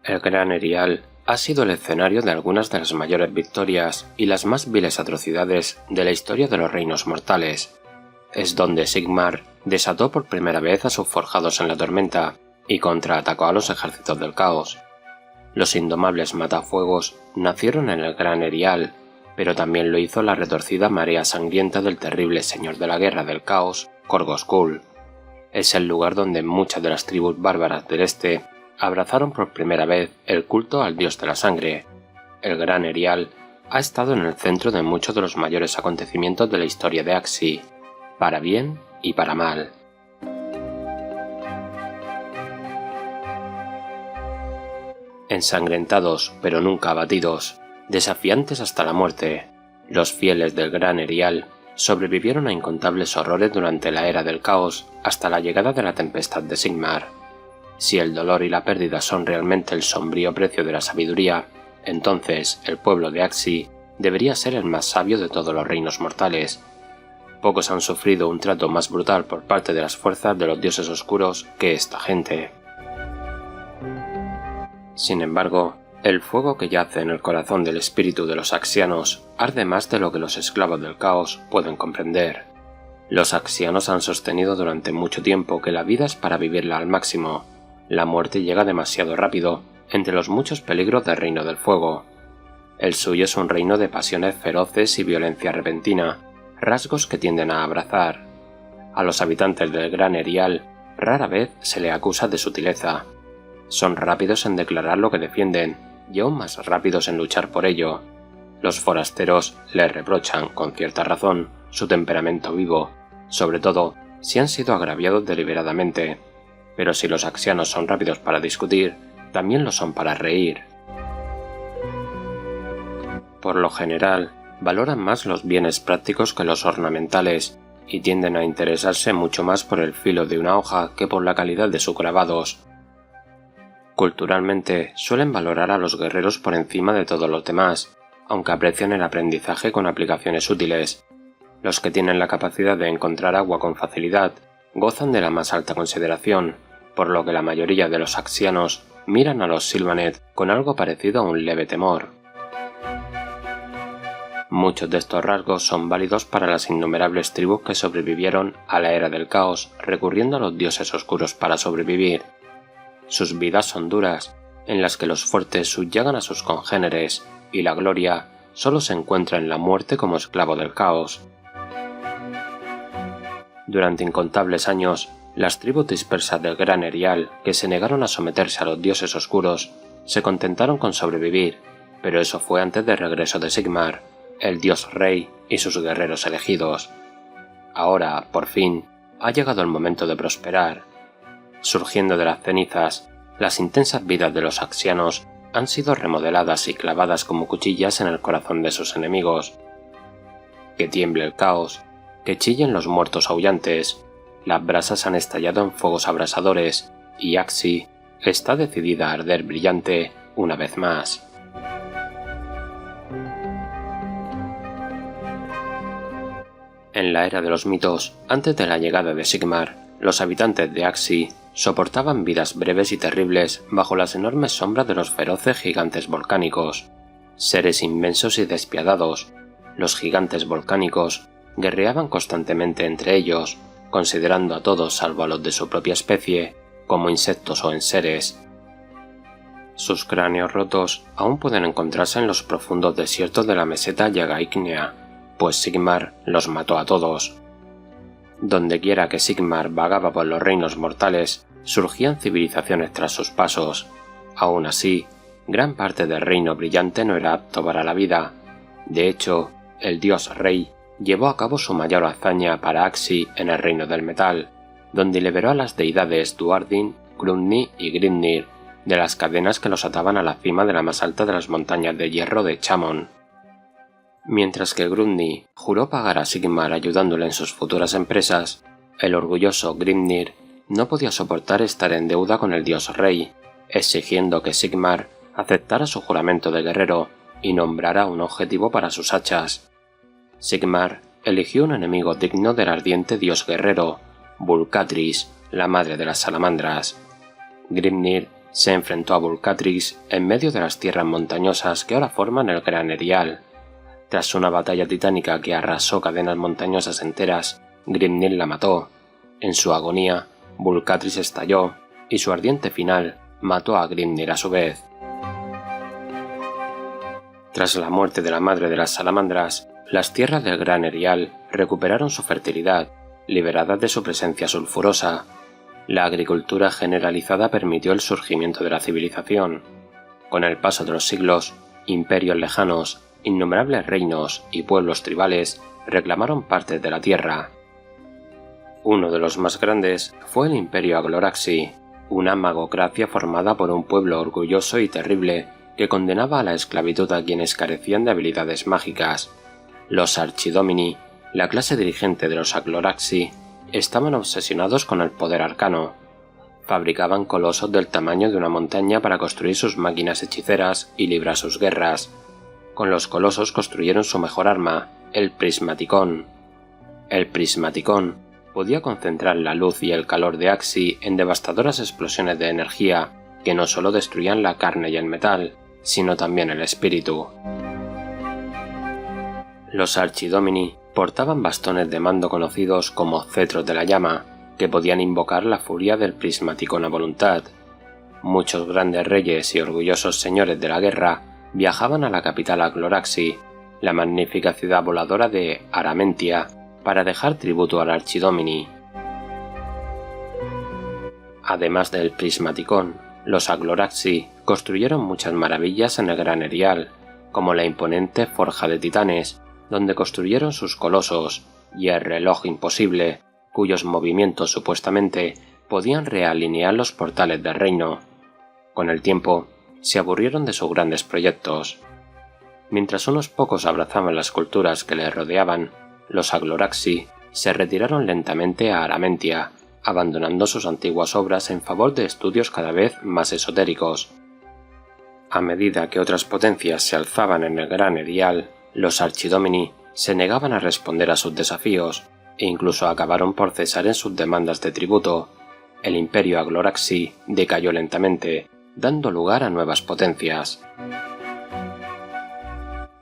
El Gran Erial ha sido el escenario de algunas de las mayores victorias y las más viles atrocidades de la historia de los reinos mortales. Es donde Sigmar desató por primera vez a sus forjados en la tormenta y contraatacó a los ejércitos del caos. Los indomables matafuegos nacieron en el Gran Erial, pero también lo hizo la retorcida marea sangrienta del terrible señor de la guerra del caos, Korgoskul. Es el lugar donde muchas de las tribus bárbaras del este abrazaron por primera vez el culto al dios de la sangre. El Gran Erial ha estado en el centro de muchos de los mayores acontecimientos de la historia de Axii, para bien y para mal. Ensangrentados pero nunca abatidos, desafiantes hasta la muerte, los fieles del Gran Erial sobrevivieron a incontables horrores durante la era del caos hasta la llegada de la tempestad de Sigmar. Si el dolor y la pérdida son realmente el sombrío precio de la sabiduría, entonces el pueblo de Axii debería ser el más sabio de todos los reinos mortales. Pocos han sufrido un trato más brutal por parte de las fuerzas de los dioses oscuros que esta gente. Sin embargo, el fuego que yace en el corazón del espíritu de los axianos arde más de lo que los esclavos del caos pueden comprender. Los axianos han sostenido durante mucho tiempo que la vida es para vivirla al máximo. La muerte llega demasiado rápido entre los muchos peligros del reino del fuego. El suyo es un reino de pasiones feroces y violencia repentina, rasgos que tienden a abrazar. A los habitantes del Gran Erial rara vez se le acusa de sutileza. Son rápidos en declarar lo que defienden y aún más rápidos en luchar por ello. Los forasteros les reprochan, con cierta razón, su temperamento vivo, sobre todo si han sido agraviados deliberadamente. Pero si los axianos son rápidos para discutir, también lo son para reír. Por lo general, valoran más los bienes prácticos que los ornamentales y tienden a interesarse mucho más por el filo de una hoja que por la calidad de sus grabados. Culturalmente, suelen valorar a los guerreros por encima de todos los demás, aunque aprecian el aprendizaje con aplicaciones útiles. Los que tienen la capacidad de encontrar agua con facilidad gozan de la más alta consideración, por lo que la mayoría de los axianos miran a los Sylvaneth con algo parecido a un leve temor. Muchos de estos rasgos son válidos para las innumerables tribus que sobrevivieron a la era del caos recurriendo a los dioses oscuros para sobrevivir. Sus vidas son duras, en las que los fuertes subyagan a sus congéneres y la gloria solo se encuentra en la muerte como esclavo del caos. Durante incontables años, las tribus dispersas del Gran Erial, que se negaron a someterse a los dioses oscuros, se contentaron con sobrevivir, pero eso fue antes del regreso de Sigmar, el dios rey y sus guerreros elegidos. Ahora, por fin, ha llegado el momento de prosperar. Surgiendo de las cenizas, las intensas vidas de los axianos han sido remodeladas y clavadas como cuchillas en el corazón de sus enemigos. Que tiemble el caos, que chillen los muertos aullantes, las brasas han estallado en fuegos abrasadores y Axii está decidida a arder brillante una vez más. En la era de los mitos, antes de la llegada de Sigmar, los habitantes de Axii soportaban vidas breves y terribles bajo las enormes sombras de los feroces gigantes volcánicos. Seres inmensos y despiadados, los gigantes volcánicos guerreaban constantemente entre ellos, considerando a todos salvo a los de su propia especie como insectos o enseres. Sus cráneos rotos aún pueden encontrarse en los profundos desiertos de la meseta Yaga Ígnea, pues Sigmar los mató a todos. Dondequiera que Sigmar vagaba por los reinos mortales, surgían civilizaciones tras sus pasos. Aún así, gran parte del reino brillante no era apto para la vida. De hecho, el dios rey llevó a cabo su mayor hazaña para Axii en el reino del metal, donde liberó a las deidades Duardin, Grumni y Grimnir de las cadenas que los ataban a la cima de la más alta de las montañas de hierro de Chamon. Mientras que Grumni juró pagar a Sigmar ayudándole en sus futuras empresas, el orgulloso Grimnir no podía soportar estar en deuda con el dios rey, exigiendo que Sigmar aceptara su juramento de guerrero y nombrara un objetivo para sus hachas. Sigmar eligió un enemigo digno del ardiente dios guerrero, Vulcatris, la madre de las salamandras. Grimnir se enfrentó a Vulcatrix en medio de las tierras montañosas que ahora forman el Gran Erial. Tras una batalla titánica que arrasó cadenas montañosas enteras, Grimnir la mató. En su agonía, Vulcatrix estalló, y su ardiente final mató a Grimnir a su vez. Tras la muerte de la madre de las salamandras, las tierras del Gran Erial recuperaron su fertilidad, liberadas de su presencia sulfurosa. La agricultura generalizada permitió el surgimiento de la civilización. Con el paso de los siglos, imperios lejanos, innumerables reinos y pueblos tribales reclamaron partes de la tierra. Uno de los más grandes fue el Imperio Agloraxi, una magocracia formada por un pueblo orgulloso y terrible que condenaba a la esclavitud a quienes carecían de habilidades mágicas. Los Archidomini, la clase dirigente de los Agloraxi, estaban obsesionados con el poder arcano. Fabricaban colosos del tamaño de una montaña para construir sus máquinas hechiceras y librar sus guerras. Con los colosos construyeron su mejor arma, el Prismaticón. El Prismaticón podía concentrar la luz y el calor de Axii en devastadoras explosiones de energía que no solo destruían la carne y el metal, sino también el espíritu. Los Archidomini portaban bastones de mando conocidos como cetros de la llama, que podían invocar la furia del Prismaticón a voluntad. Muchos grandes reyes y orgullosos señores de la guerra viajaban a la capital Agloraxi, la magnífica ciudad voladora de Aramentia, para dejar tributo al Archidomini. Además del Prismaticón, los Agloraxi construyeron muchas maravillas en el Gran Erial, como la imponente Forja de Titanes, donde construyeron sus colosos, y el Reloj Imposible, cuyos movimientos supuestamente podían realinear los portales del reino. Con el tiempo, se aburrieron de sus grandes proyectos. Mientras unos pocos abrazaban las culturas que les rodeaban, los Agloraxi se retiraron lentamente a Aramentia, abandonando sus antiguas obras en favor de estudios cada vez más esotéricos. A medida que otras potencias se alzaban en el Gran Erial, los Archidomini se negaban a responder a sus desafíos e incluso acabaron por cesar en sus demandas de tributo. El Imperio Agloraxi decayó lentamente, dando lugar a nuevas potencias.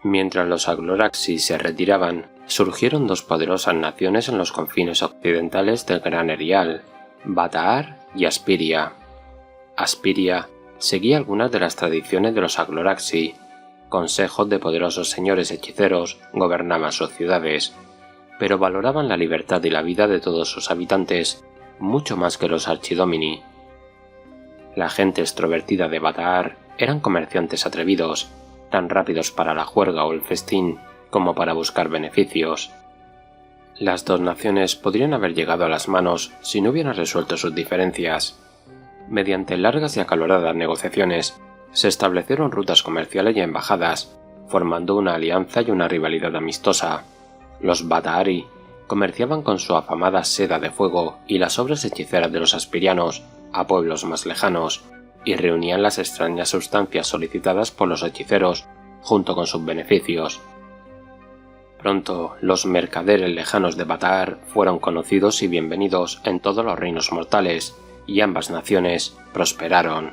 Mientras los Agloraxi se retiraban, surgieron dos poderosas naciones en los confines occidentales del Gran Erial, Bataar y Aspiria. Aspiria seguía algunas de las tradiciones de los Agloraxi. Consejos de poderosos señores hechiceros gobernaban sus ciudades, pero valoraban la libertad y la vida de todos sus habitantes mucho más que los Archidomini. La gente extrovertida de Bataar eran comerciantes atrevidos, tan rápidos para la juerga o el festín como para buscar beneficios. Las dos naciones podrían haber llegado a las manos si no hubieran resuelto sus diferencias. Mediante largas y acaloradas negociaciones, se establecieron rutas comerciales y embajadas, formando una alianza y una rivalidad amistosa. Los Bataari comerciaban con su afamada seda de fuego y las obras hechiceras de los aspirianos a pueblos más lejanos, y reunían las extrañas sustancias solicitadas por los hechiceros junto con sus beneficios. Pronto, los mercaderes lejanos de Bataar fueron conocidos y bienvenidos en todos los reinos mortales, y ambas naciones prosperaron.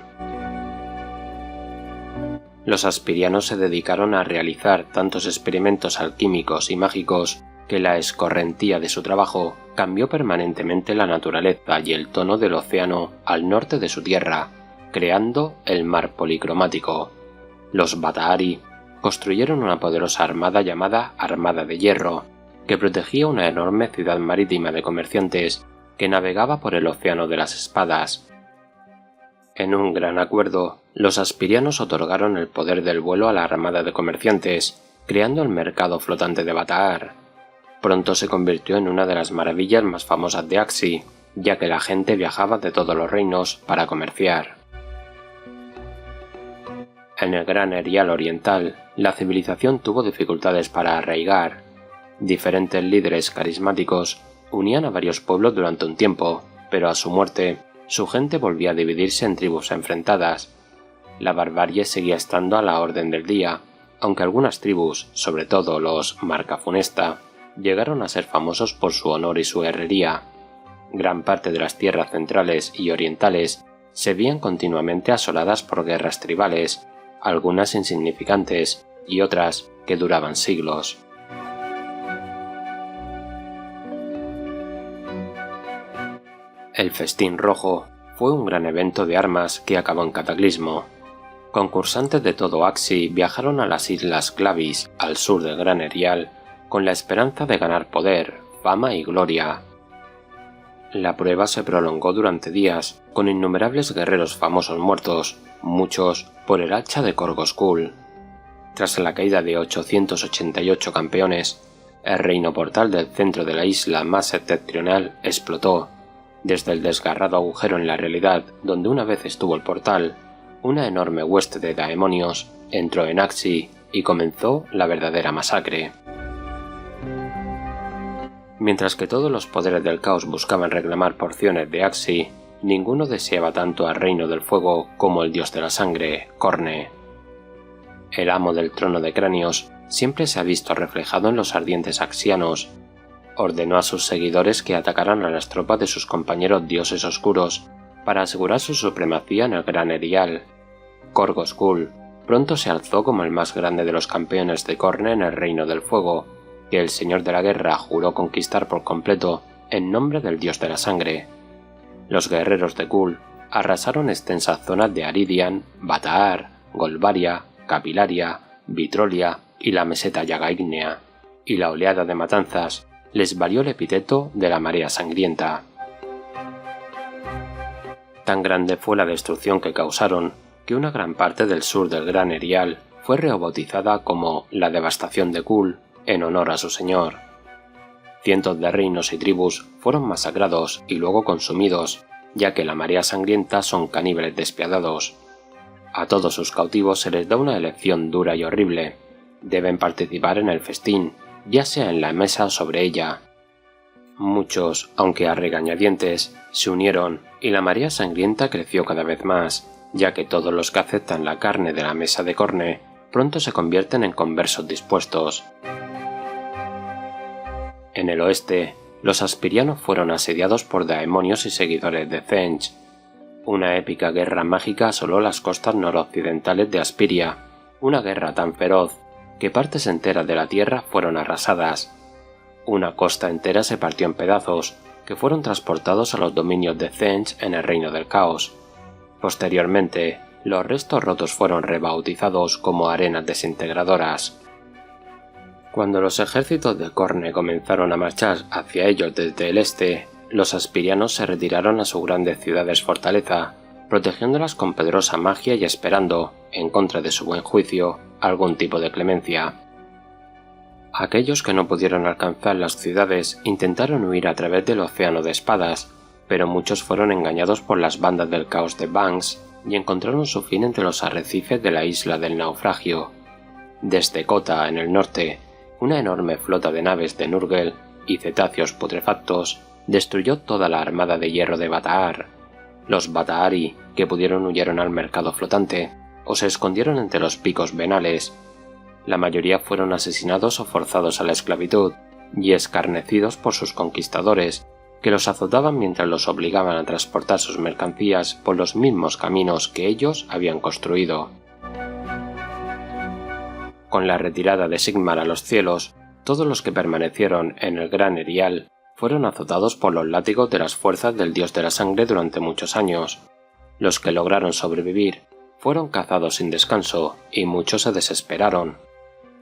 Los aspirianos se dedicaron a realizar tantos experimentos alquímicos y mágicos que la escorrentía de su trabajo cambió permanentemente la naturaleza y el tono del océano al norte de su tierra, creando el mar policromático. Los Bataari construyeron una poderosa armada llamada Armada de Hierro, que protegía una enorme ciudad marítima de comerciantes que navegaba por el océano de las espadas. En un gran acuerdo, los aspirianos otorgaron el poder del vuelo a la armada de comerciantes, creando el mercado flotante de Bataar. Pronto se convirtió en una de las maravillas más famosas de Axii, ya que la gente viajaba de todos los reinos para comerciar. En el Gran Erial Oriental, la civilización tuvo dificultades para arraigar. Diferentes líderes carismáticos unían a varios pueblos durante un tiempo, pero a su muerte, su gente volvía a dividirse en tribus enfrentadas. La barbarie seguía estando a la orden del día, aunque algunas tribus, sobre todo los Marca Funesta, llegaron a ser famosos por su honor y su herrería. Gran parte de las tierras centrales y orientales se veían continuamente asoladas por guerras tribales, algunas insignificantes y otras que duraban siglos. El Festín Rojo fue un gran evento de armas que acabó en cataclismo. Concursantes de todo Axii viajaron a las Islas Clavis, al sur del Gran Erial, con la esperanza de ganar poder, fama y gloria. La prueba se prolongó durante días, con innumerables guerreros famosos muertos, muchos por el hacha de Korgoskul. Tras la caída de 888 campeones, el reino portal del centro de la isla más septentrional explotó. Desde el desgarrado agujero en la realidad donde una vez estuvo el portal, una enorme hueste de daemonios entró en Axii y comenzó la verdadera masacre. Mientras que todos los poderes del caos buscaban reclamar porciones de Axii, ninguno deseaba tanto al reino del fuego como el dios de la sangre, Khorne. El amo del trono de cráneos siempre se ha visto reflejado en los ardientes axianos. Ordenó a sus seguidores que atacaran a las tropas de sus compañeros dioses oscuros para asegurar su supremacía en el Gran Erial. Korgoskul pronto se alzó como el más grande de los campeones de Khorne en el Reino del Fuego, que el Señor de la Guerra juró conquistar por completo en nombre del Dios de la Sangre. Los guerreros de Kul arrasaron extensas zonas de Aridian, Bataar, Golvaria, Capilaria, Vitrolia y la meseta Yagaignea, y la oleada de matanzas les valió el epíteto de la marea sangrienta. Tan grande fue la destrucción que causaron que una gran parte del sur del Gran Erial fue rebautizada como la devastación de Kul en honor a su señor. Cientos de reinos y tribus fueron masacrados y luego consumidos, ya que la marea sangrienta son caníbales despiadados. A todos sus cautivos se les da una elección dura y horrible. Deben participar en el festín, ya sea en la mesa o sobre ella. Muchos, aunque a regañadientes, se unieron y la marea sangrienta creció cada vez más, ya que todos los que aceptan la carne de la mesa de Khorne pronto se convierten en conversos dispuestos. En el oeste, los aspirianos fueron asediados por daemonios y seguidores de Tzench. Una épica guerra mágica asoló las costas noroccidentales de Aspiria, una guerra tan feroz que partes enteras de la tierra fueron arrasadas. Una costa entera se partió en pedazos, que fueron transportados a los dominios de Tzench en el Reino del Caos. Posteriormente, los restos rotos fueron rebautizados como arenas desintegradoras. Cuando los ejércitos de Khorne comenzaron a marchar hacia ellos desde el este, los aspirianos se retiraron a sus grandes ciudades fortaleza, protegiéndolas con poderosa magia y esperando, en contra de su buen juicio, algún tipo de clemencia. Aquellos que no pudieron alcanzar las ciudades intentaron huir a través del océano de espadas, pero muchos fueron engañados por las bandas del caos de Banks y encontraron su fin entre los arrecifes de la isla del naufragio. Desde Kota, en el norte, una enorme flota de naves de Nurgle y cetáceos putrefactos destruyó toda la armada de hierro de Bataar. Los Bataari, que pudieron, huyeron al mercado flotante o se escondieron entre los picos venales. La mayoría fueron asesinados o forzados a la esclavitud y escarnecidos por sus conquistadores, que los azotaban mientras los obligaban a transportar sus mercancías por los mismos caminos que ellos habían construido. Con la retirada de Sigmar a los cielos, todos los que permanecieron en el Gran Erial fueron azotados por los látigos de las fuerzas del dios de la sangre durante muchos años. Los que lograron sobrevivir fueron cazados sin descanso y muchos se desesperaron.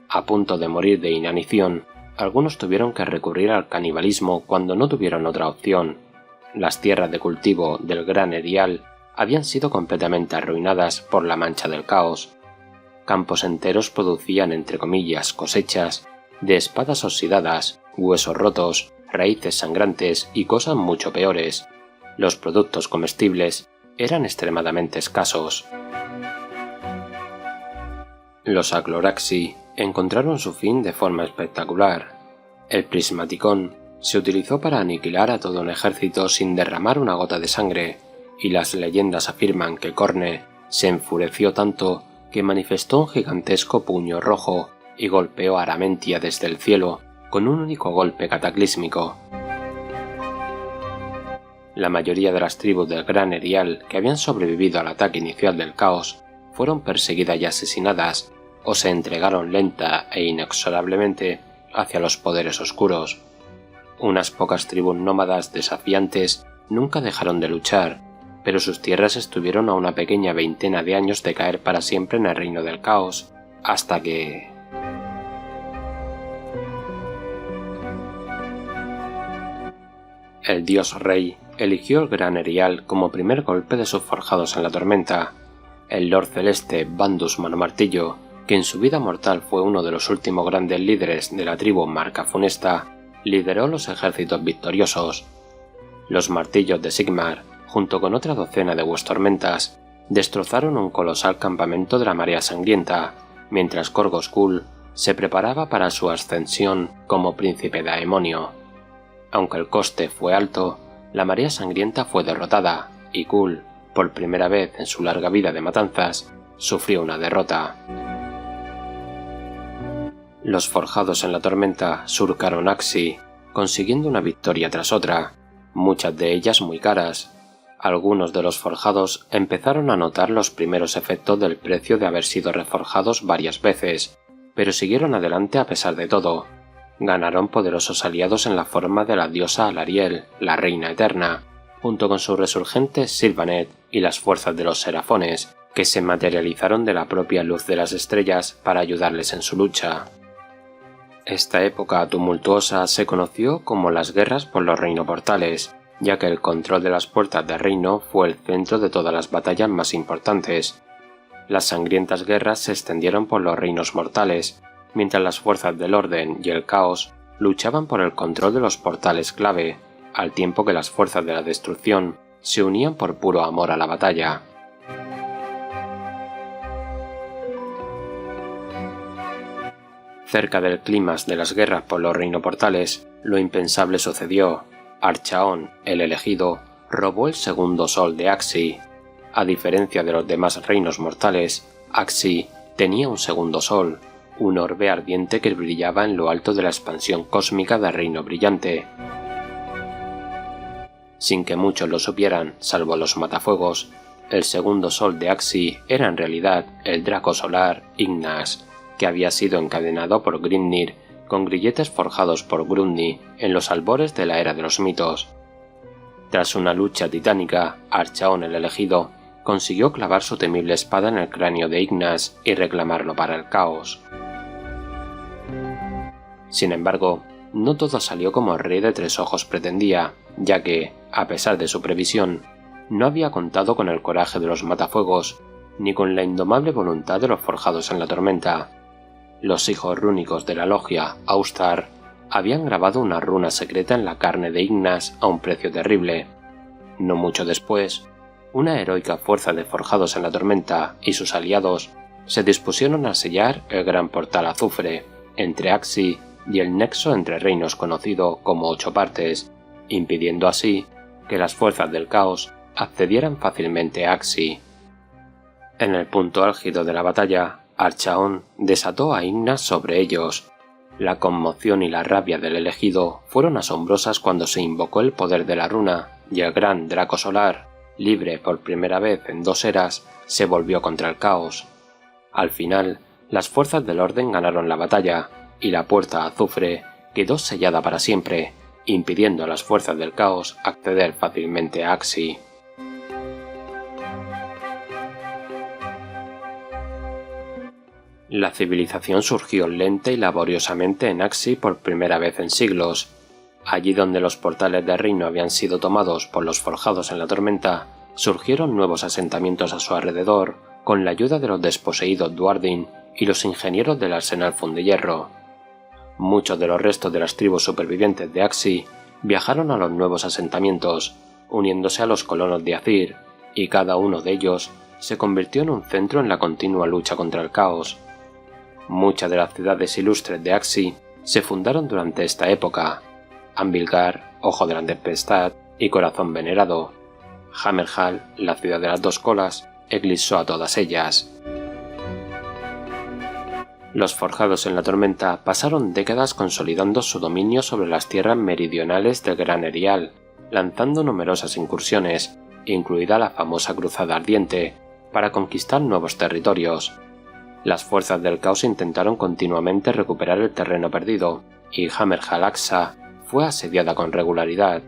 A punto de morir de inanición, algunos tuvieron que recurrir al canibalismo cuando no tuvieron otra opción. Las tierras de cultivo del Gran Erial habían sido completamente arruinadas por la mancha del caos. Campos enteros producían, entre comillas, cosechas de espadas oxidadas, huesos rotos, raíces sangrantes y cosas mucho peores. Los productos comestibles eran extremadamente escasos. Los Acloraxi encontraron su fin de forma espectacular. El Prismaticón se utilizó para aniquilar a todo un ejército sin derramar una gota de sangre, y las leyendas afirman que Khorne se enfureció tanto que manifestó un gigantesco puño rojo y golpeó a Aramentia desde el cielo con un único golpe cataclísmico. La mayoría de las tribus del Gran Erial que habían sobrevivido al ataque inicial del caos fueron perseguidas y asesinadas, o se entregaron lenta e inexorablemente hacia los poderes oscuros. Unas pocas tribus nómadas desafiantes nunca dejaron de luchar, pero sus tierras estuvieron a una pequeña veintena de años de caer para siempre en el reino del caos, hasta que... El dios rey eligió el Gran Erial como primer golpe de sus forjados en la tormenta. El Lord Celeste Bandus Manomartillo, que en su vida mortal fue uno de los últimos grandes líderes de la tribu Marca Funesta, lideró los ejércitos victoriosos. Los martillos de Sigmar, junto con otra docena de tormentas, destrozaron un colosal campamento de la Marea Sangrienta, mientras Korgoth Kul se preparaba para su ascensión como príncipe daemonio. Aunque el coste fue alto, la Marea Sangrienta fue derrotada y Kul, por primera vez en su larga vida de matanzas, sufrió una derrota. Los forjados en la tormenta surcaron Axii, consiguiendo una victoria tras otra, muchas de ellas muy caras. Algunos de los forjados empezaron a notar los primeros efectos del precio de haber sido reforjados varias veces, pero siguieron adelante a pesar de todo. Ganaron poderosos aliados en la forma de la diosa Alariel, la reina eterna, junto con su resurgente Sylvaneth y las fuerzas de los serafones, que se materializaron de la propia luz de las estrellas para ayudarles en su lucha. Esta época tumultuosa se conoció como las guerras por los reino-portales, ya que el control de las puertas del reino fue el centro de todas las batallas más importantes. Las sangrientas guerras se extendieron por los reinos mortales, mientras las fuerzas del orden y el caos luchaban por el control de los portales clave, al tiempo que las fuerzas de la destrucción se unían por puro amor a la batalla. Cerca del clímax de las guerras por los reino-portales, lo impensable sucedió. Archaon, el elegido, robó el segundo sol de Axii. A diferencia de los demás reinos mortales, Axii tenía un segundo sol, un orbe ardiente que brillaba en lo alto de la expansión cósmica del Reino Brillante. Sin que muchos lo supieran, salvo los matafuegos, el segundo sol de Axii era en realidad el Draco Solar Ignas, que había sido encadenado por Grimnir con grilletes forjados por Grundy en los albores de la Era de los Mitos. Tras una lucha titánica, Archaon el elegido consiguió clavar su temible espada en el cráneo de Ignas y reclamarlo para el caos. Sin embargo, no todo salió como el Rey de Tres Ojos pretendía, ya que, a pesar de su previsión, no había contado con el coraje de los matafuegos, ni con la indomable voluntad de los forjados en la tormenta. Los hijos rúnicos de la logia, Austar, habían grabado una runa secreta en la carne de Ignas a un precio terrible. No mucho después, una heroica fuerza de forjados en la tormenta y sus aliados se dispusieron a sellar el gran portal azufre entre Axii y el nexo entre reinos conocido como Ocho Partes, impidiendo así que las fuerzas del caos accedieran fácilmente a Axii. En el punto álgido de la batalla, Archaon desató a Ignas sobre ellos. La conmoción y la rabia del elegido fueron asombrosas cuando se invocó el poder de la runa y el gran Draco Solar, libre por primera vez en 2 eras, se volvió contra el caos. Al final, las fuerzas del orden ganaron la batalla y la puerta azufre quedó sellada para siempre, impidiendo a las fuerzas del caos acceder fácilmente a Axii. La civilización surgió lenta y laboriosamente en Axii por primera vez en siglos. Allí donde los portales del reino habían sido tomados por los forjados en la tormenta, surgieron nuevos asentamientos a su alrededor, con la ayuda de los desposeídos Duardin y los ingenieros del arsenal Fundehierro. Muchos de los restos de las tribus supervivientes de Axii viajaron a los nuevos asentamientos, uniéndose a los colonos de Azir, y cada uno de ellos se convirtió en un centro en la continua lucha contra el caos. Muchas de las ciudades ilustres de Axii se fundaron durante esta época: Anvilgar, Ojo de la Tempestad y Corazón Venerado. Hammerhall, la ciudad de las 2 colas, eclipsó a todas ellas. Los forjados en la tormenta pasaron décadas consolidando su dominio sobre las tierras meridionales del Gran Erial, lanzando numerosas incursiones, incluida la famosa Cruzada Ardiente, para conquistar nuevos territorios. Las fuerzas del caos intentaron continuamente recuperar el terreno perdido, y Hammerhal Aqsa fue asediada con regularidad.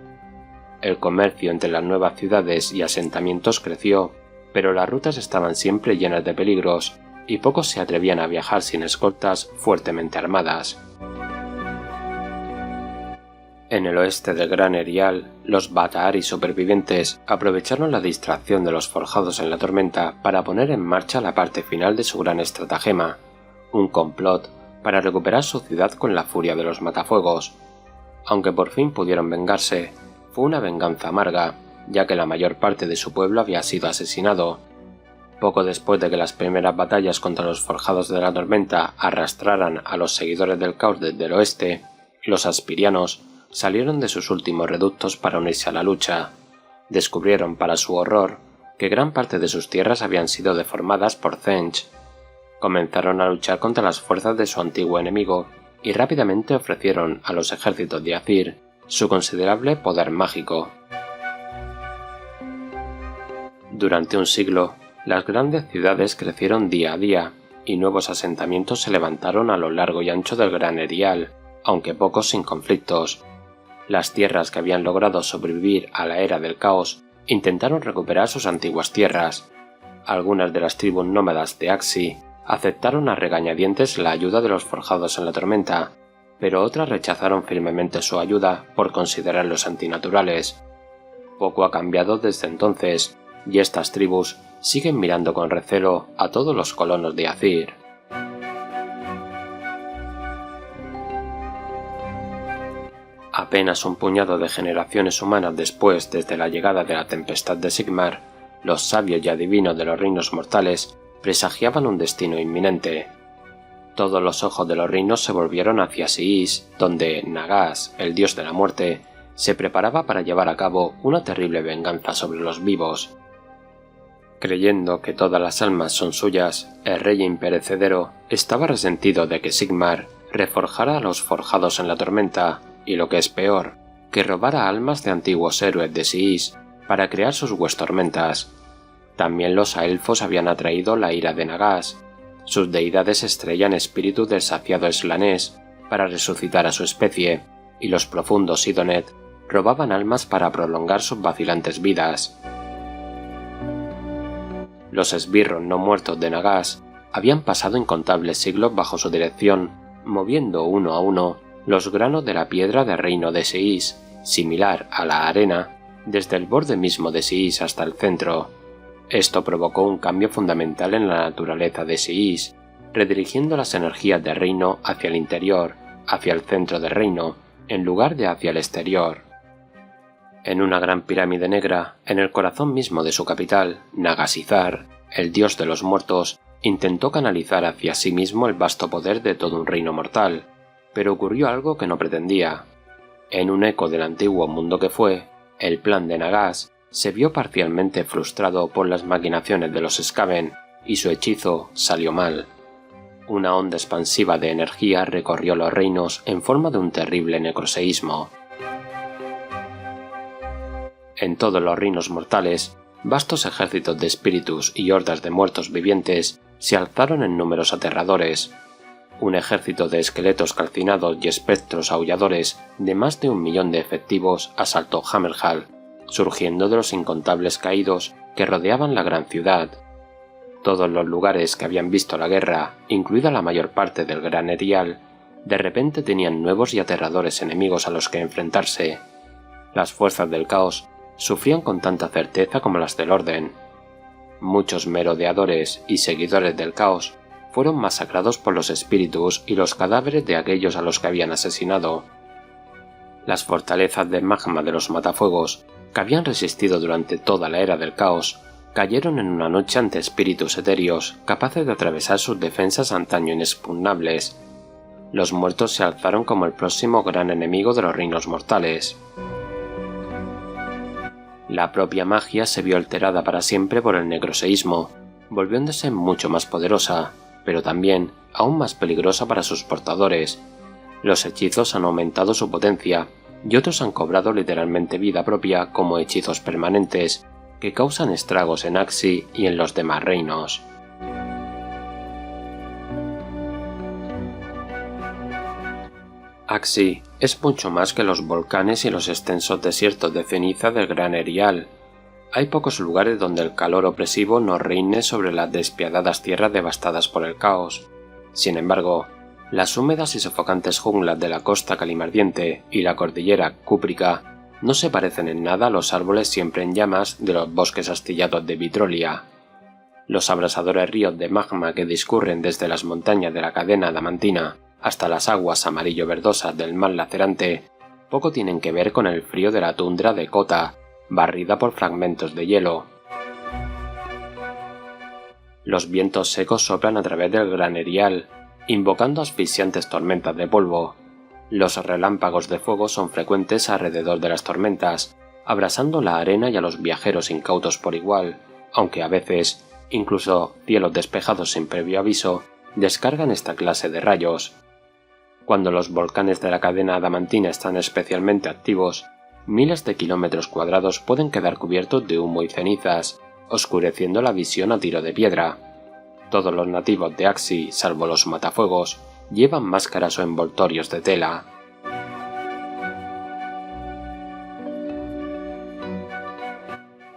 El comercio entre las nuevas ciudades y asentamientos creció, pero las rutas estaban siempre llenas de peligros, y pocos se atrevían a viajar sin escoltas fuertemente armadas. En el oeste del Gran Erial, los Batahari supervivientes aprovecharon la distracción de los forjados en la tormenta para poner en marcha la parte final de su gran estratagema, un complot para recuperar su ciudad con la furia de los matafuegos. Aunque por fin pudieron vengarse, fue una venganza amarga, ya que la mayor parte de su pueblo había sido asesinado. Poco después de que las primeras batallas contra los forjados de la tormenta arrastraran a los seguidores del caos desde el oeste, los aspirianos salieron de sus últimos reductos para unirse a la lucha. Descubrieron, para su horror, que gran parte de sus tierras habían sido deformadas por Tzench. Comenzaron a luchar contra las fuerzas de su antiguo enemigo y rápidamente ofrecieron a los ejércitos de Azir su considerable poder mágico. Durante un siglo, las grandes ciudades crecieron día a día y nuevos asentamientos se levantaron a lo largo y ancho del Gran Erial, aunque pocos sin conflictos. Las tierras que habían logrado sobrevivir a la era del caos intentaron recuperar sus antiguas tierras. Algunas de las tribus nómadas de Aqsi aceptaron a regañadientes la ayuda de los forjados en la tormenta, pero otras rechazaron firmemente su ayuda por considerarlos antinaturales. Poco ha cambiado desde entonces, y estas tribus siguen mirando con recelo a todos los colonos de Azir. Apenas un puñado de generaciones humanas después, desde la llegada de la tempestad de Sigmar, los sabios y adivinos de los reinos mortales presagiaban un destino inminente. Todos los ojos de los reinos se volvieron hacia Siis, donde Nagas, el dios de la muerte, se preparaba para llevar a cabo una terrible venganza sobre los vivos. Creyendo que todas las almas son suyas, el rey imperecedero estaba resentido de que Sigmar reforjara a los forjados en la tormenta y, lo que es peor, que robara almas de antiguos héroes de Siis para crear sus huestormentas. También los elfos habían atraído la ira de Nagas. Sus deidades estrellan espíritus del saciado Slanés para resucitar a su especie, y los profundos Sidonet robaban almas para prolongar sus vacilantes vidas. Los esbirros no muertos de Nagas habían pasado incontables siglos bajo su dirección, moviendo uno a uno los granos de la piedra del reino de Siis, similar a la arena, desde el borde mismo de Siis hasta el centro. Esto provocó un cambio fundamental en la naturaleza de Siis, redirigiendo las energías del reino hacia el interior, hacia el centro del reino, en lugar de hacia el exterior. En una gran pirámide negra, en el corazón mismo de su capital, Nagasizar, el dios de los muertos, intentó canalizar hacia sí mismo el vasto poder de todo un reino mortal, pero ocurrió algo que no pretendía. En un eco del antiguo mundo que fue, el plan de Nagas se vio parcialmente frustrado por las maquinaciones de los Skaven, y su hechizo salió mal. Una onda expansiva de energía recorrió los reinos en forma de un terrible necroseísmo. En todos los reinos mortales, vastos ejércitos de espíritus y hordas de muertos vivientes se alzaron en números aterradores. Un ejército de esqueletos calcinados y espectros aulladores de más de 1 millón de efectivos asaltó Hammerhal, surgiendo de los incontables caídos que rodeaban la gran ciudad. Todos los lugares que habían visto la guerra, incluida la mayor parte del Gran Erial, de repente tenían nuevos y aterradores enemigos a los que enfrentarse. Las fuerzas del caos sufrían con tanta certeza como las del orden. Muchos merodeadores y seguidores del caos fueron masacrados por los espíritus y los cadáveres de aquellos a los que habían asesinado. Las fortalezas de magma de los matafuegos, que habían resistido durante toda la era del caos, cayeron en una noche ante espíritus etéreos capaces de atravesar sus defensas antaño inexpugnables. Los muertos se alzaron como el próximo gran enemigo de los reinos mortales. La propia magia se vio alterada para siempre por el necroseísmo, volviéndose mucho más poderosa, pero también aún más peligrosa para sus portadores. Los hechizos han aumentado su potencia, y otros han cobrado literalmente vida propia como hechizos permanentes que causan estragos en Axii y en los demás reinos. Axii es mucho más que los volcanes y los extensos desiertos de ceniza del Gran Erial. Hay pocos lugares donde el calor opresivo no reine sobre las despiadadas tierras devastadas por el caos. Sin embargo, las húmedas y sofocantes junglas de la costa calimardiente y la cordillera Cúprica no se parecen en nada a los árboles siempre en llamas de los bosques astillados de Vitrolia. Los abrasadores ríos de magma que discurren desde las montañas de la cadena adamantina hasta las aguas amarillo-verdosas del mar lacerante poco tienen que ver con el frío de la tundra de Kota, barrida por fragmentos de hielo. Los vientos secos soplan a través del Gran Erial, invocando asfixiantes tormentas de polvo. Los relámpagos de fuego son frecuentes alrededor de las tormentas, abrasando la arena y a los viajeros incautos por igual, aunque a veces, incluso cielos despejados sin previo aviso, descargan esta clase de rayos. Cuando los volcanes de la cadena adamantina están especialmente activos, miles de kilómetros cuadrados pueden quedar cubiertos de humo y cenizas, oscureciendo la visión a tiro de piedra. Todos los nativos de Axii, salvo los matafuegos, llevan máscaras o envoltorios de tela.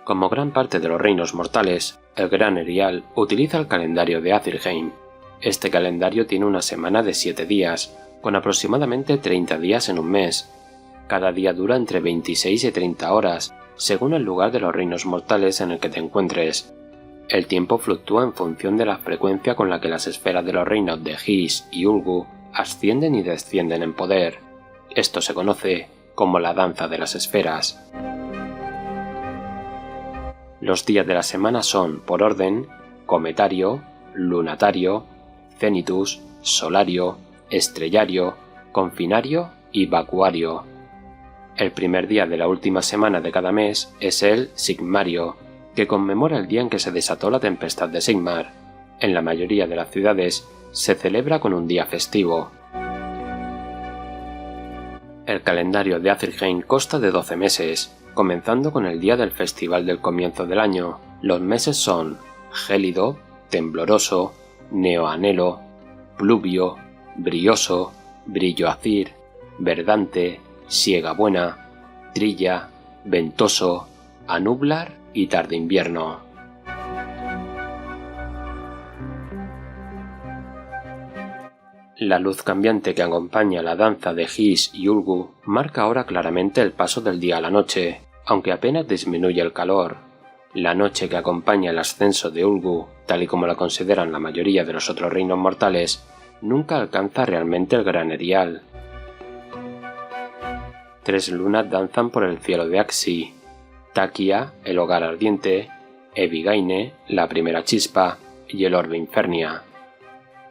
Como gran parte de los reinos mortales, el Gran Erial utiliza el calendario de Æthelheim. Este calendario tiene una semana de 7 días, con aproximadamente 30 días en un mes. Cada día dura entre 26 y 30 horas, según el lugar de los reinos mortales en el que te encuentres. El tiempo fluctúa en función de la frecuencia con la que las esferas de los reinos de His y Ulgu ascienden y descienden en poder. Esto se conoce como la danza de las esferas. Los días de la semana son, por orden, cometario, lunatario, cenitus, solario, estrellario, confinario y vacuario. El primer día de la última semana de cada mes es el Sigmario, que conmemora el día en que se desató la tempestad de Sigmar. En la mayoría de las ciudades se celebra con un día festivo. El calendario de Æthelheim consta de 12 meses, comenzando con el día del festival del comienzo del año. Los meses son gélido, tembloroso, neoanelo, pluvio, brioso, brilloazir, verdante, siegabuena, trilla, ventoso, anublar y tarde invierno. La luz cambiante que acompaña la danza de His y Ulgu marca ahora claramente el paso del día a la noche, aunque apenas disminuye el calor. La noche que acompaña el ascenso de Ulgu, tal y como la consideran la mayoría de los otros reinos mortales, nunca alcanza realmente el Gran Erial. 3 lunas danzan por el cielo de Axii: Takia, el hogar ardiente, Ebigaine, la primera chispa, y el orbe Infernia.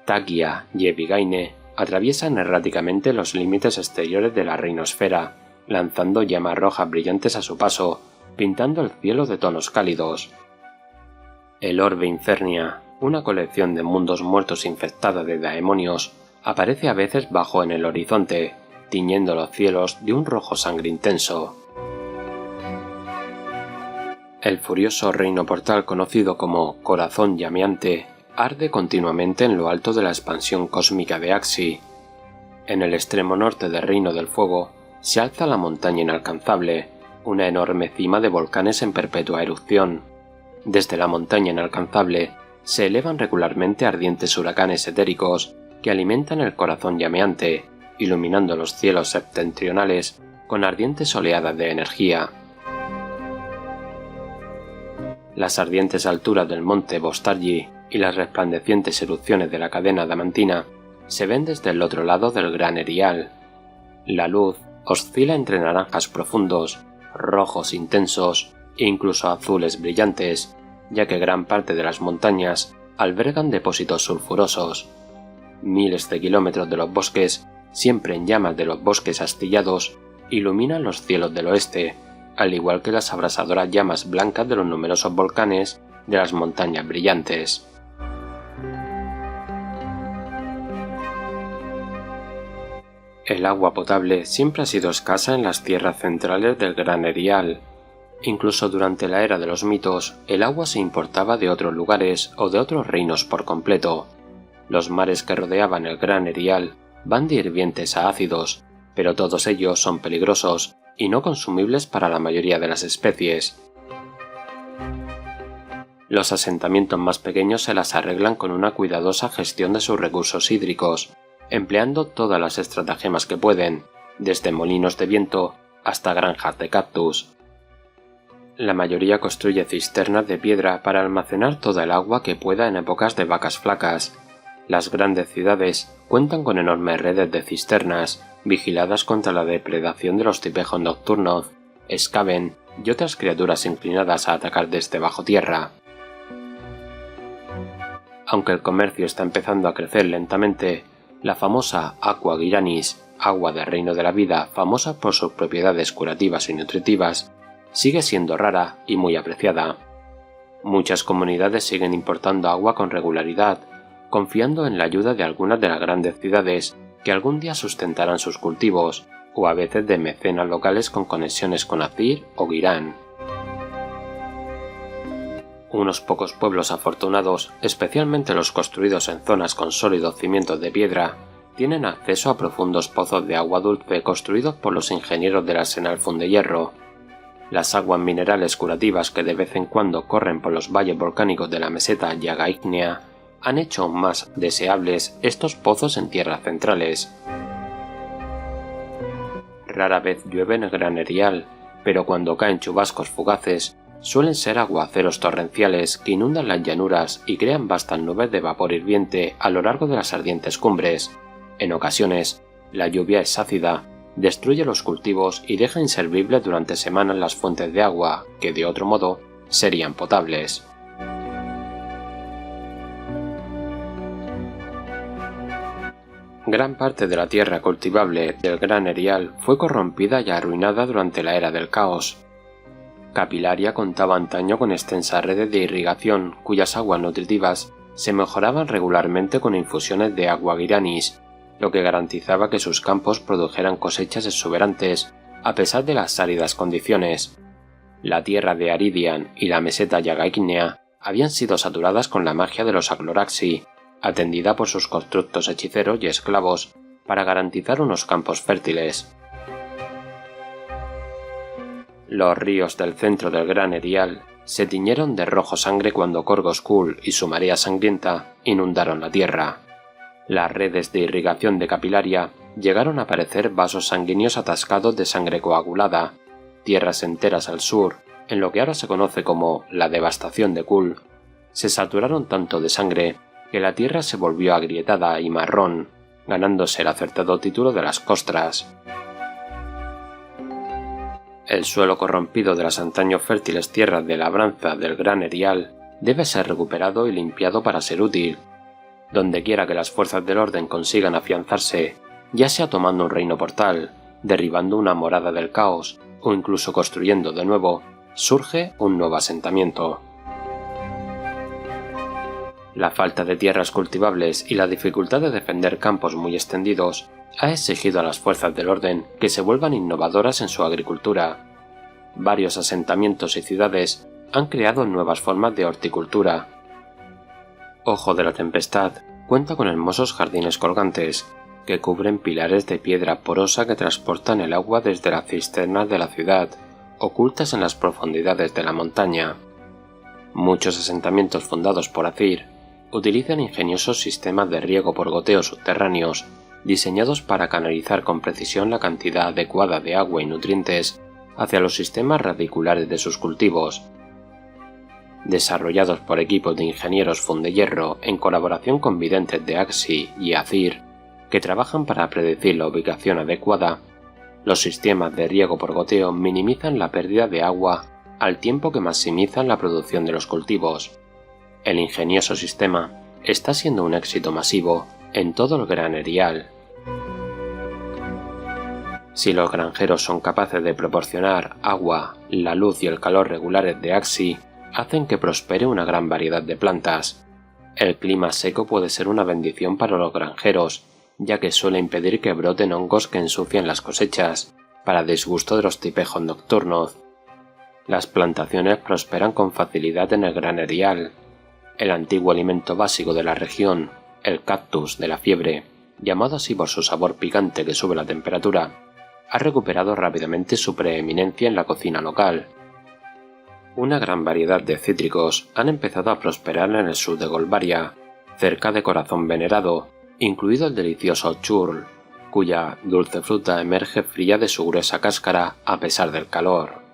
Takia y Ebigaine atraviesan erráticamente los límites exteriores de la reinosfera, lanzando llamas rojas brillantes a su paso, pintando el cielo de tonos cálidos. El orbe Infernia, una colección de mundos muertos infectada de daemonios, aparece a veces bajo en el horizonte, tiñendo los cielos de un rojo sangre intenso. El furioso reino portal conocido como Corazón Llameante arde continuamente en lo alto de la expansión cósmica de Axii. En el extremo norte del Reino del Fuego se alza la montaña inalcanzable, una enorme cima de volcanes en perpetua erupción. Desde la montaña inalcanzable se elevan regularmente ardientes huracanes etéricos que alimentan el corazón llameante, iluminando los cielos septentrionales con ardientes oleadas de energía. Las ardientes alturas del monte Bostargi y las resplandecientes erupciones de la cadena adamantina se ven desde el otro lado del Gran Erial. La luz oscila entre naranjas profundos, rojos intensos e incluso azules brillantes, ya que gran parte de las montañas albergan depósitos sulfurosos. Miles de kilómetros de los bosques, siempre en llamas de los bosques astillados, iluminan los cielos del oeste, al igual que las abrasadoras llamas blancas de los numerosos volcanes de las montañas brillantes. El agua potable siempre ha sido escasa en las tierras centrales del Gran Erial. Incluso durante la era de los mitos, el agua se importaba de otros lugares o de otros reinos por completo. Los mares que rodeaban el Gran Erial van de hirvientes a ácidos, pero todos ellos son peligrosos y no consumibles para la mayoría de las especies. Los asentamientos más pequeños se las arreglan con una cuidadosa gestión de sus recursos hídricos, empleando todas las estratagemas que pueden, desde molinos de viento hasta granjas de cactus. La mayoría construye cisternas de piedra para almacenar toda el agua que pueda en épocas de vacas flacas. Las grandes ciudades cuentan con enormes redes de cisternas, vigiladas contra la depredación de los tipejos nocturnos, skaven y otras criaturas inclinadas a atacar desde bajo tierra. Aunque el comercio está empezando a crecer lentamente, la famosa Aqua Giranis, agua del reino de la vida famosa por sus propiedades curativas y nutritivas, sigue siendo rara y muy apreciada. Muchas comunidades siguen importando agua con regularidad, confiando en la ayuda de algunas de las grandes ciudades que algún día sustentarán sus cultivos, o a veces de mecenas locales con conexiones con Azir o Girán. Unos pocos pueblos afortunados, especialmente los construidos en zonas con sólidos cimientos de piedra, tienen acceso a profundos pozos de agua dulce construidos por los ingenieros del arsenal Fundehierro. Las aguas minerales curativas que de vez en cuando corren por los valles volcánicos de la meseta Yaga Ígnea han hecho más deseables estos pozos en tierras centrales. Rara vez llueve en el Gran Erial, pero cuando caen chubascos fugaces, suelen ser aguaceros torrenciales que inundan las llanuras y crean vastas nubes de vapor hirviente a lo largo de las ardientes cumbres. En ocasiones, la lluvia es ácida, destruye los cultivos y deja inservibles durante semanas las fuentes de agua, que de otro modo serían potables. Gran parte de la tierra cultivable del Gran Erial fue corrompida y arruinada durante la Era del Caos. Capilaria contaba antaño con extensas redes de irrigación cuyas aguas nutritivas se mejoraban regularmente con infusiones de agua Giranis, lo que garantizaba que sus campos produjeran cosechas exuberantes a pesar de las áridas condiciones. La tierra de Aridian y la meseta Yaga Ígnea habían sido saturadas con la magia de los Agloraxi, atendida por sus constructos hechiceros y esclavos para garantizar unos campos fértiles. Los ríos del centro del Gran Erial se tiñeron de rojo sangre cuando Korgoskul y su marea sangrienta inundaron la tierra. Las redes de irrigación de Capilaria llegaron a parecer vasos sanguíneos atascados de sangre coagulada. Tierras enteras al sur, en lo que ahora se conoce como la devastación de Kul, se saturaron tanto de sangre que la tierra se volvió agrietada y marrón, ganándose el acertado título de las costras. El suelo corrompido de las antaño fértiles tierras de labranza del Gran Erial debe ser recuperado y limpiado para ser útil. Dondequiera que las fuerzas del orden consigan afianzarse, ya sea tomando un reino portal, derribando una morada del caos o incluso construyendo de nuevo, surge un nuevo asentamiento. La falta de tierras cultivables y la dificultad de defender campos muy extendidos ha exigido a las fuerzas del orden que se vuelvan innovadoras en su agricultura. Varios asentamientos y ciudades han creado nuevas formas de horticultura. Ojo de la Tempestad cuenta con hermosos jardines colgantes, que cubren pilares de piedra porosa que transportan el agua desde las cisternas de la ciudad, ocultas en las profundidades de la montaña. Muchos asentamientos fundados por Azir utilizan ingeniosos sistemas de riego por goteo subterráneos, diseñados para canalizar con precisión la cantidad adecuada de agua y nutrientes hacia los sistemas radiculares de sus cultivos. Desarrollados por equipos de ingenieros Fundehierro en colaboración con videntes de Axii y Azir, que trabajan para predecir la ubicación adecuada, los sistemas de riego por goteo minimizan la pérdida de agua al tiempo que maximizan la producción de los cultivos. El ingenioso sistema está siendo un éxito masivo en todo el Gran Erial. Si los granjeros son capaces de proporcionar agua, la luz y el calor regulares de Axii, hacen que prospere una gran variedad de plantas. El clima seco puede ser una bendición para los granjeros, ya que suele impedir que broten hongos que ensucian las cosechas, para disgusto de los tipejos nocturnos. Las plantaciones prosperan con facilidad en el granerial. El antiguo alimento básico de la región, el cactus de la fiebre, llamado así por su sabor picante que sube la temperatura, ha recuperado rápidamente su preeminencia en la cocina local. Una gran variedad de cítricos han empezado a prosperar en el sur de Golbaria, cerca de Corazón Venerado, incluido el delicioso churl, cuya dulce fruta emerge fría de su gruesa cáscara a pesar del calor.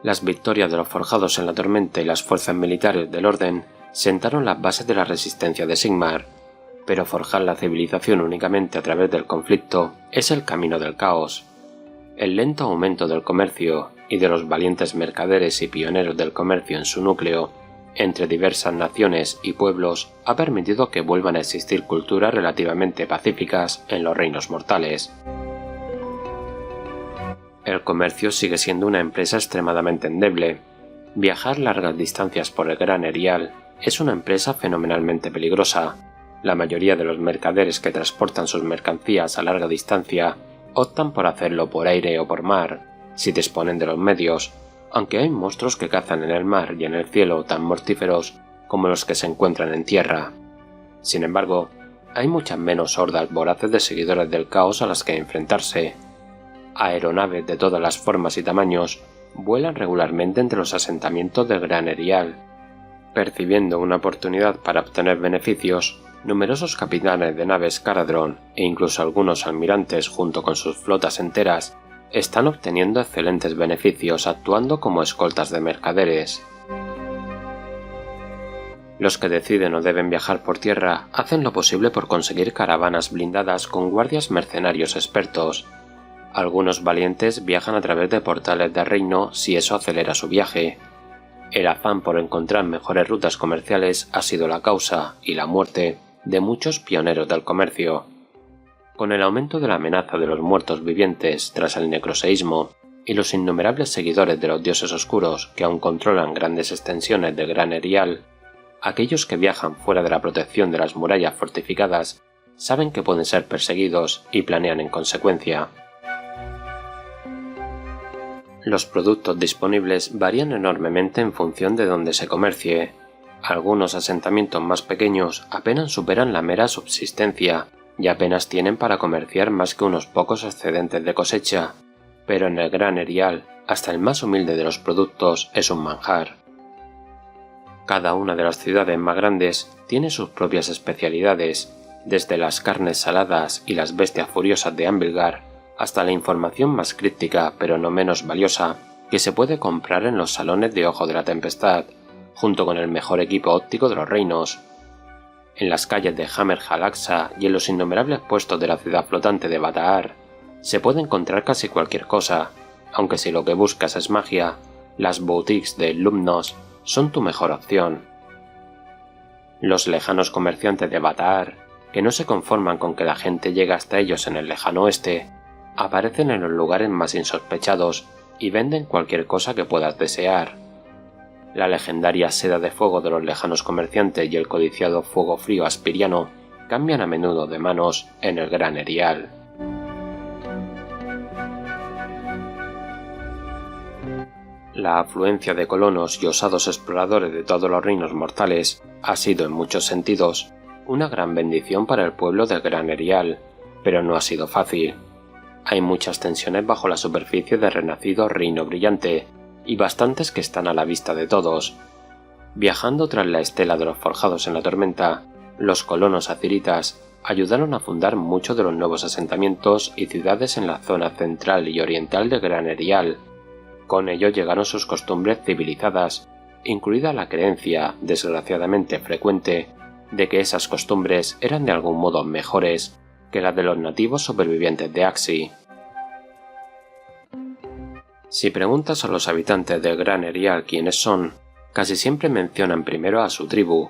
Las victorias de los forjados en la tormenta y las fuerzas militares del orden sentaron las bases de la resistencia de Sigmar, pero forjar la civilización únicamente a través del conflicto es el camino del caos. El lento aumento del comercio y de los valientes mercaderes y pioneros del comercio en su núcleo, entre diversas naciones y pueblos, ha permitido que vuelvan a existir culturas relativamente pacíficas en los reinos mortales. El comercio sigue siendo una empresa extremadamente endeble. Viajar largas distancias por el Gran Erial es una empresa fenomenalmente peligrosa. La mayoría de los mercaderes que transportan sus mercancías a larga distancia optan por hacerlo por aire o por mar, si disponen de los medios, aunque hay monstruos que cazan en el mar y en el cielo tan mortíferos como los que se encuentran en tierra. Sin embargo, hay muchas menos hordas voraces de seguidores del caos a las que enfrentarse. Aeronaves de todas las formas y tamaños vuelan regularmente entre los asentamientos del Gran Erial. Percibiendo una oportunidad para obtener beneficios, numerosos capitanes de naves Caradron e incluso algunos almirantes junto con sus flotas enteras están obteniendo excelentes beneficios actuando como escoltas de mercaderes. Los que deciden o deben viajar por tierra hacen lo posible por conseguir caravanas blindadas con guardias mercenarios expertos. Algunos valientes viajan a través de portales de reino si eso acelera su viaje. El afán por encontrar mejores rutas comerciales ha sido la causa y la muerte de muchos pioneros del comercio. Con el aumento de la amenaza de los muertos vivientes tras el necroseísmo y los innumerables seguidores de los dioses oscuros que aún controlan grandes extensiones del Gran Erial, aquellos que viajan fuera de la protección de las murallas fortificadas saben que pueden ser perseguidos y planean en consecuencia. Los productos disponibles varían enormemente en función de dónde se comercie. Algunos asentamientos más pequeños apenas superan la mera subsistencia y apenas tienen para comerciar más que unos pocos excedentes de cosecha, pero en el Gran Erial, hasta el más humilde de los productos es un manjar. Cada una de las ciudades más grandes tiene sus propias especialidades, desde las carnes saladas y las bestias furiosas de Ambilgar, hasta la información más críptica pero no menos valiosa que se puede comprar en los salones de Ojo de la Tempestad, junto con el mejor equipo óptico de los reinos. En las calles de Hammer Halaxa y en los innumerables puestos de la ciudad flotante de Bataar se puede encontrar casi cualquier cosa, aunque si lo que buscas es magia, las boutiques de Lumnos son tu mejor opción. Los lejanos comerciantes de Bataar, que no se conforman con que la gente llegue hasta ellos en el lejano oeste, aparecen en los lugares más insospechados y venden cualquier cosa que puedas desear. La legendaria seda de fuego de los lejanos comerciantes y el codiciado fuego frío aspiriano cambian a menudo de manos en el Gran Erial. La afluencia de colonos y osados exploradores de todos los reinos mortales ha sido en muchos sentidos una gran bendición para el pueblo del Gran Erial, pero no ha sido fácil. Hay muchas tensiones bajo la superficie del renacido Reino Brillante, y bastantes que están a la vista de todos. Viajando tras la estela de los forjados en la tormenta, los colonos aziritas ayudaron a fundar muchos de los nuevos asentamientos y ciudades en la zona central y oriental de Gran Erial. Con ello llegaron sus costumbres civilizadas, incluida la creencia, desgraciadamente frecuente, de que esas costumbres eran de algún modo mejores que las de los nativos supervivientes de Axii. Si preguntas a los habitantes del Gran Erial quiénes son, casi siempre mencionan primero a su tribu.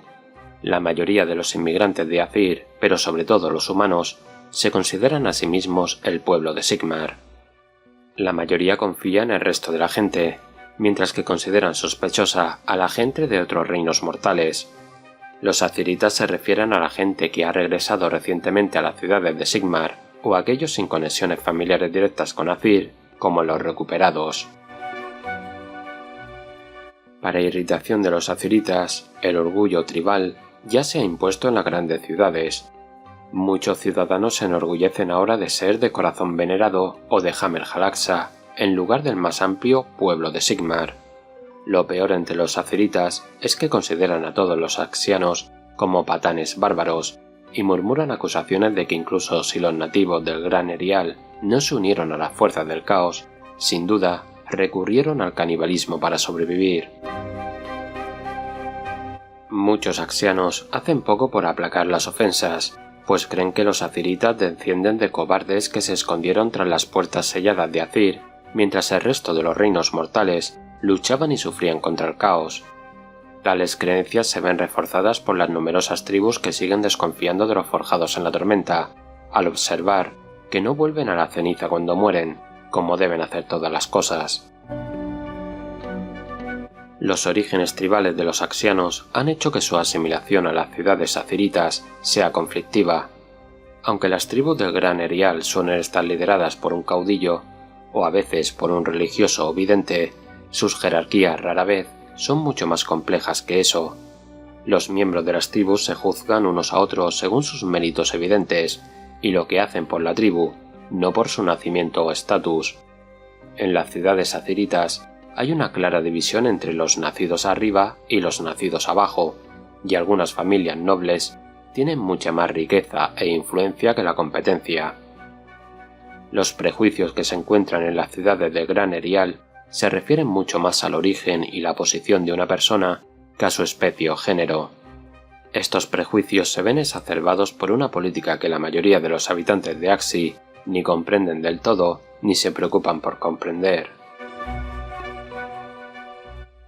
La mayoría de los inmigrantes de Azir, pero sobre todo los humanos, se consideran a sí mismos el pueblo de Sigmar. La mayoría confía en el resto de la gente, mientras que consideran sospechosa a la gente de otros reinos mortales. Los aziritas se refieren a la gente que ha regresado recientemente a las ciudades de Sigmar o a aquellos sin conexiones familiares directas con Azir como los recuperados. Para irritación de los aziritas, el orgullo tribal ya se ha impuesto en las grandes ciudades. Muchos ciudadanos se enorgullecen ahora de ser de corazón venerado o de Hammer Halaxa, en lugar del más amplio pueblo de Sigmar. Lo peor entre los aziritas es que consideran a todos los axianos como patanes bárbaros y murmuran acusaciones de que incluso si los nativos del Gran Erial no se unieron a las fuerzas del caos, sin duda recurrieron al canibalismo para sobrevivir. Muchos axianos hacen poco por aplacar las ofensas, pues creen que los aziritas descienden de cobardes que se escondieron tras las puertas selladas de Azir, mientras el resto de los reinos mortales luchaban y sufrían contra el caos. Tales creencias se ven reforzadas por las numerosas tribus que siguen desconfiando de los forjados en la tormenta, al observar que no vuelven a la ceniza cuando mueren, como deben hacer todas las cosas. Los orígenes tribales de los axianos han hecho que su asimilación a las ciudades aziritas sea conflictiva. Aunque las tribus del Gran Erial suelen estar lideradas por un caudillo, o a veces por un religioso o vidente, sus jerarquías rara vez son mucho más complejas que eso. Los miembros de las tribus se juzgan unos a otros según sus méritos evidentes y lo que hacen por la tribu, no por su nacimiento o estatus. En las ciudades aziritas hay una clara división entre los nacidos arriba y los nacidos abajo, y algunas familias nobles tienen mucha más riqueza e influencia que la competencia. Los prejuicios que se encuentran en las ciudades del Gran Erial se refieren mucho más al origen y la posición de una persona que a su especie o género. Estos prejuicios se ven exacerbados por una política que la mayoría de los habitantes de Axii ni comprenden del todo ni se preocupan por comprender.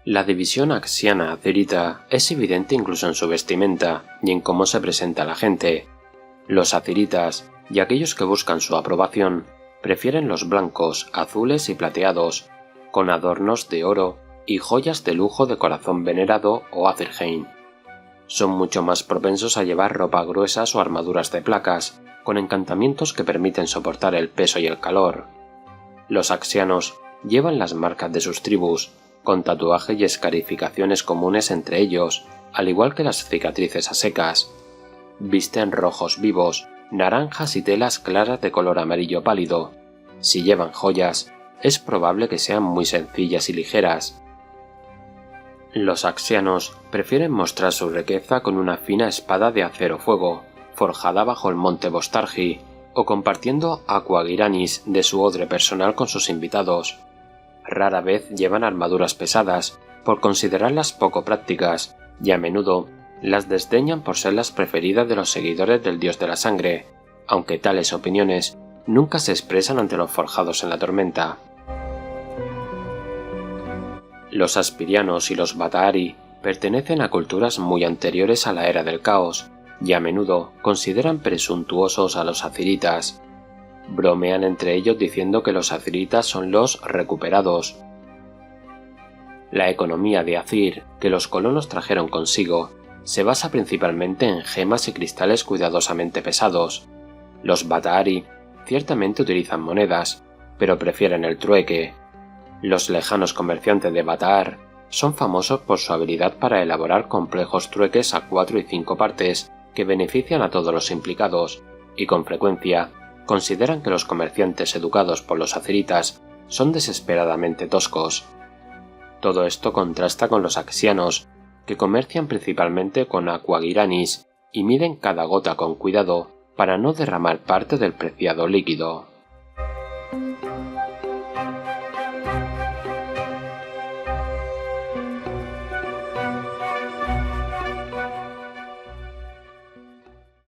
La división axiana-azirita es evidente incluso en su vestimenta y en cómo se presenta la gente. Los aziritas, y aquellos que buscan su aprobación, prefieren los blancos, azules y plateados, con adornos de oro y joyas de lujo de corazón venerado o Azirheim. Son mucho más propensos a llevar ropa gruesas o armaduras de placas, con encantamientos que permiten soportar el peso y el calor. Los axianos llevan las marcas de sus tribus, con tatuajes y escarificaciones comunes entre ellos, al igual que las cicatrices a secas. Visten rojos vivos, naranjas y telas claras de color amarillo pálido. Si llevan joyas, es probable que sean muy sencillas y ligeras. Los axianos prefieren mostrar su riqueza con una fina espada de acero fuego, forjada bajo el monte Bostargi, o compartiendo aqua giranis de su odre personal con sus invitados. Rara vez llevan armaduras pesadas, por considerarlas poco prácticas, y a menudo las desdeñan por ser las preferidas de los seguidores del dios de la sangre, aunque tales opiniones nunca se expresan ante los forjados en la tormenta. Los aspirianos y los Batahari pertenecen a culturas muy anteriores a la era del caos, y a menudo consideran presuntuosos a los aziritas. Bromean entre ellos diciendo que los aziritas son los recuperados. La economía de Azir, que los colonos trajeron consigo, se basa principalmente en gemas y cristales cuidadosamente pesados. Los Batahari ciertamente utilizan monedas, pero prefieren el trueque. Los lejanos comerciantes de Batahar son famosos por su habilidad para elaborar complejos trueques a 4 y 5 partes que benefician a todos los implicados, y con frecuencia consideran que los comerciantes educados por los aziritas son desesperadamente toscos. Todo esto contrasta con los axianos, que comercian principalmente con aqua giranis y miden cada gota con cuidado para no derramar parte del preciado líquido.